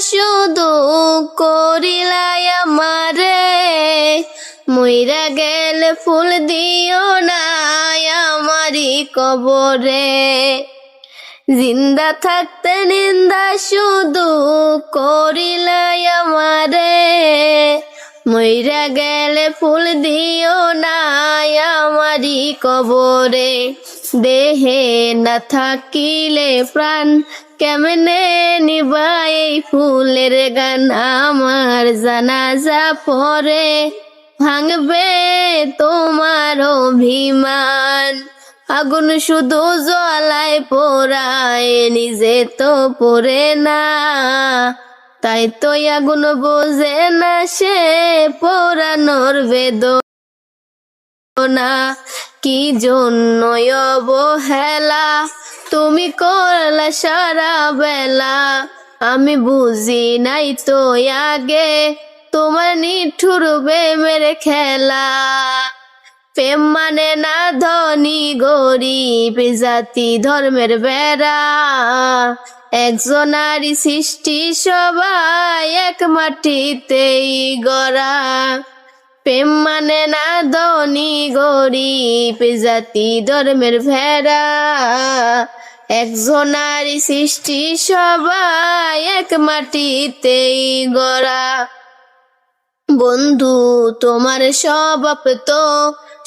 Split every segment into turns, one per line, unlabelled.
শুধু করিলাই আমারে, মইরা গেলে ফুল দিও না আমারি কবরে। জিন্দা থাকতে নিন্দা শুধু করিলাই আমারে, মইরা গেলে ফুল দিও না আমারি কবরে। দেহে না থাকিলে প্রাণ কেমনে নিবাই ফুলের গান, আমার জানাজা পরে ভাঙবে তোমার অভিমান। আগুন শুধু জ্বালায় পোড়ায় নিজে তো পড়ে না, তাই তো আগুন বোঝে না সে পোড়ানোর বেদনা। কি জন্য অবহেলা তুমি করলা সারা বেলা, আমি বুঝি নাই তো আগে তোমার নিঠুর প্রেমের খেলা। প্রেম মানে না ধনী গরিব জাতি ধর্মের বেড়া, একজনারই সৃষ্টি সবাই এক মাটিতেই গড়া। প্রেম মানে না ধনী গরিব জাতি ধর্মের ভেড়া, একজনারই সৃষ্টি সবাই এক মাটিতেই গড়া। বন্ধু তোমার স্বভাব তো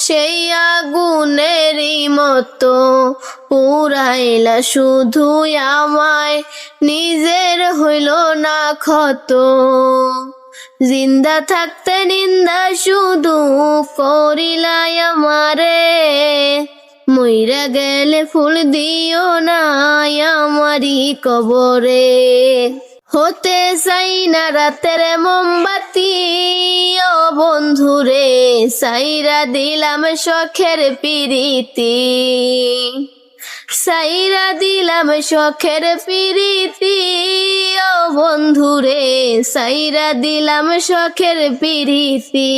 সেই আগুনেরই মতো, পুরাইলা শুধু আমায় নিজের হইল না ক্ষত। জিন্দা থাকতে নিন্দা শুধু করিলাই আমারে, মইরা গেলে ফুল দিও না আমারি কবরে। হতে চাই না রাতের মোমবাতি ও বন্ধুরে, সাইরা দিলাম শখের পিরিতি, সাইরা দিলাম শখের পিরিতি ও বন্ধুরে, সাইরা দিলাম শখের পিরিতি।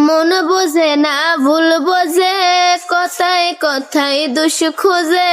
মন বোঝে না ভুল বোঝে, কথায় কথায় দোষ খোঁজে।